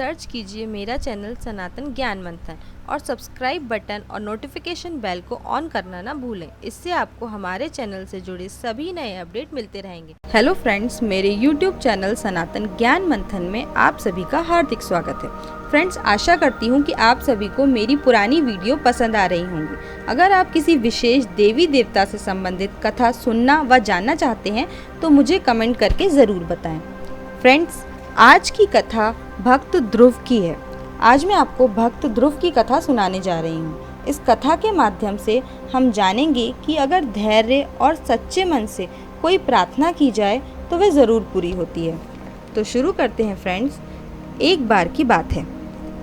Search कीजिए मेरा channel सनातन ज्ञान मंथन और सब्सक्राइब बटन और नोटिफिकेशन बेल को ऑन करना ना भूलें। इससे आपको हमारे चैनल से जुड़े सभी नए अपडेट मिलते रहेंगे। हेलो फ्रेंड्स, मेरे यूट्यूब चैनल सनातन ज्ञान मंथन में आप सभी का हार्दिक स्वागत है। फ्रेंड्स, आशा करती हूँ कि आप सभी को मेरी पुरानी वीडियो पसंद आ रही होंगी। अगर आप किसी विशेष देवी देवता से संबंधित कथा सुनना व जानना चाहते हैं तो मुझे कमेंट करके ज़रूर बताएं। फ्रेंड्स, आज की कथा भक्त ध्रुव की है। आज मैं आपको भक्त ध्रुव की कथा सुनाने जा रही हूँ। इस कथा के माध्यम से हम जानेंगे कि अगर धैर्य और सच्चे मन से कोई प्रार्थना की जाए तो वह ज़रूर पूरी होती है। तो शुरू करते हैं फ्रेंड्स। एक बार की बात है,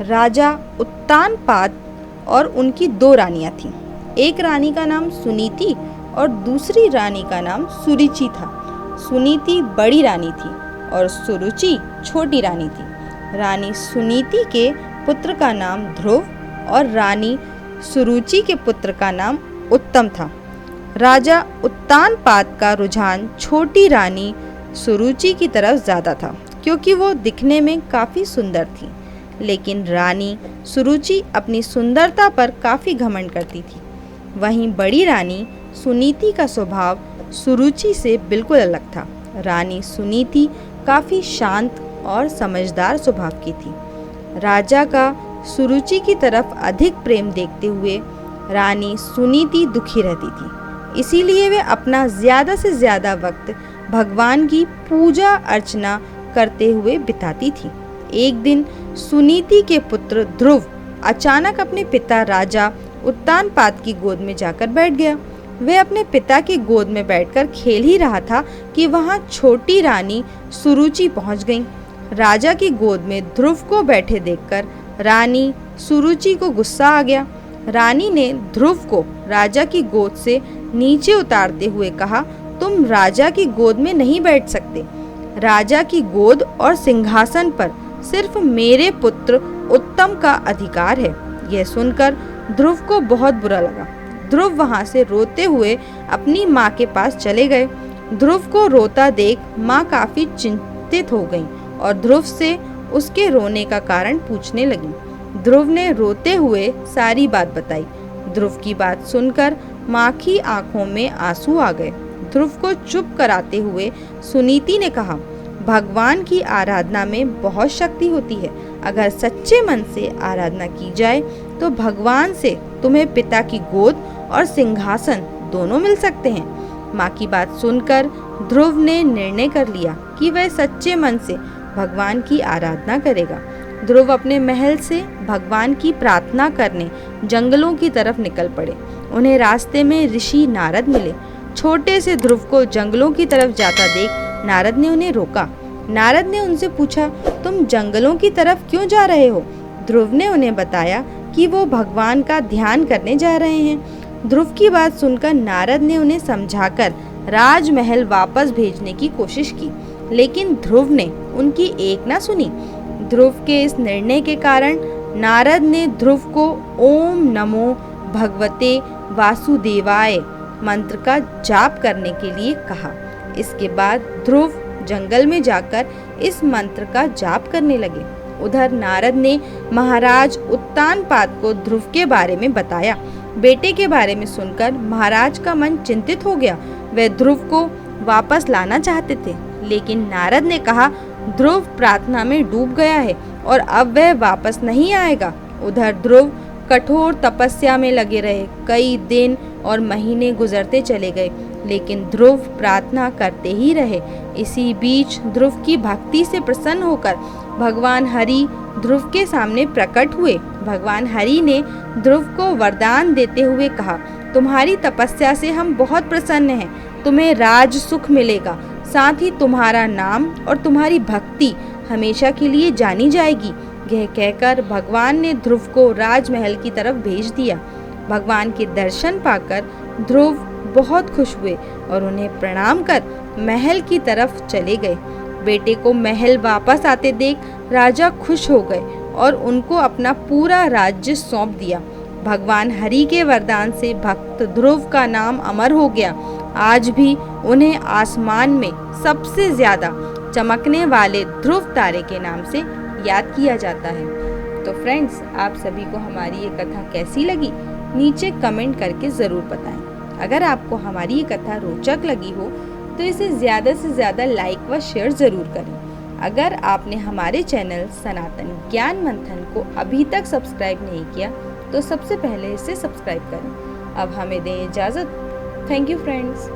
राजा उत्तानपाद और उनकी दो रानियाँ थीं। एक रानी का नाम सुनीति और दूसरी रानी का नाम सुरुचि था। सुनीति बड़ी रानी थी और सुरुचि छोटी रानी थी। रानी सुनीति के पुत्र का नाम ध्रुव और रानी सुरुचि के पुत्र का नाम उत्तम था। राजा उत्तानपाद का रुझान छोटी रानी सुरुचि की तरफ ज़्यादा था क्योंकि वो दिखने में काफ़ी सुंदर थी, लेकिन रानी सुरुचि अपनी सुंदरता पर काफ़ी घमंड करती थी। वहीं बड़ी रानी सुनीति का स्वभाव सुरुचि से बिल्कुल अलग था। रानी सुनीति काफ़ी शांत और समझदार स्वभाव की थी। राजा का सुरुचि की तरफ अधिक प्रेम देखते हुए रानी सुनीति दुखी रहती थी। इसीलिए वे अपना ज़्यादा से ज़्यादा वक्त भगवान की पूजा अर्चना करते हुए बिताती थी। एक दिन सुनीति के पुत्र ध्रुव अचानक अपने पिता राजा उत्तानपाद की गोद में जाकर बैठ गया। वह अपने पिता की गोद में बैठकर खेल ही रहा था कि वहां छोटी रानी सुरुचि पहुंच गई। राजा की गोद में ध्रुव को बैठे देखकर रानी सुरुचि को गुस्सा आ गया। रानी ने ध्रुव को राजा की गोद से नीचे उतारते हुए कहा, तुम राजा की गोद में नहीं बैठ सकते। राजा की गोद और सिंहासन पर सिर्फ मेरे पुत्र उत्तम का अधिकार है। यह सुनकर ध्रुव को बहुत बुरा लगा। ध्रुव वहां से रोते हुए अपनी माँ के पास चले गए। ध्रुव को रोता देख माँ काफी चिंतित हो गई और ध्रुव से उसके रोने का कारण पूछने लगी। ध्रुव ने रोते हुए सारी बात बताई। ध्रुव की बात सुनकर माँ की आंखों में आंसू आ गए। ध्रुव को चुप कराते हुए सुनीति ने कहा, भगवान की आराधना में बहुत शक्ति होती है। अगर सच्चे मन से आराधना की जाए तो भगवान से तुम्हें पिता की गोद और सिंहासन दोनों मिल सकते हैं। माँ की बात सुनकर ध्रुव ने निर्णय कर लिया कि वह सच्चे मन से भगवान की आराधना करेगा। ध्रुव अपने महल से भगवान की प्रार्थना करने जंगलों की तरफ निकल पड़े। उन्हें रास्ते में ऋषि नारद मिले। छोटे से ध्रुव को जंगलों की तरफ जाता देख नारद ने उन्हें रोका। नारद ने उनसे पूछा, तुम जंगलों की तरफ क्यों जा रहे हो? ध्रुव ने उन्हें बताया कि वो भगवान का ध्यान करने जा रहे हैं। ध्रुव की बात सुनकर नारद ने उन्हें समझाकर राजमहल वापस भेजने की कोशिश की, लेकिन ध्रुव ने उनकी एक ना सुनी। ध्रुव के इस निर्णय के कारण नारद ने ध्रुव को ओम नमो भगवते वासुदेवाय मंत्र का जाप करने के लिए कहा। इसके बाद ध्रुव जंगल में जाकर इस मंत्र का जाप करने लगे। उधर नारद ने महाराज उत्तानपाद को ध्रुव के बारे में बताया। बेटे के बारे में सुनकर महाराज का मन चिंतित हो गया। वे ध्रुव को वापस लाना चाहते थे, लेकिन नारद ने कहा, ध्रुव प्रार्थना में डूब गया है और अब वह वापस नहीं आएगा। उधर ध्रुव कठोर तपस्या में लगे रहे। कई दिन और महीने गुजरते चले गए, लेकिन ध्रुव प्रार्थना करते ही रहे। इसी बीच ध्रुव की भक्ति से प्रसन्न होकर भगवान हरि ध्रुव के सामने प्रकट हुए। भगवान हरि ने ध्रुव को वरदान देते हुए कहा, तुम्हारी तपस्या से हम बहुत प्रसन्न हैं। तुम्हें राज सुख मिलेगा, साथ ही तुम्हारा नाम और तुम्हारी भक्ति हमेशा के लिए जानी जाएगी। यह कहकर भगवान ने ध्रुव को राजमहल की तरफ भेज दिया। भगवान के दर्शन पाकर ध्रुव बहुत खुश हुए और उन्हें प्रणाम कर महल की तरफ चले गए। बेटे को महल वापस आते देख राजा खुश हो गए और उनको अपना पूरा राज्य सौंप दिया। भगवान हरि के वरदान से भक्त ध्रुव का नाम अमर हो गया। आज भी उन्हें आसमान में सबसे ज्यादा चमकने वाले ध्रुव तारे के नाम से याद किया जाता है। तो फ्रेंड्स, आप सभी को हमारी ये कथा कैसी लगी नीचे कमेंट करके ज़रूर बताएं। अगर आपको हमारी ये कथा रोचक लगी हो तो इसे ज़्यादा से ज़्यादा लाइक व शेयर ज़रूर करें। अगर आपने हमारे चैनल सनातन ज्ञान मंथन को अभी तक सब्सक्राइब नहीं किया तो सबसे पहले इसे सब्सक्राइब करें। अब हमें दें इजाज़त। Thank you friends.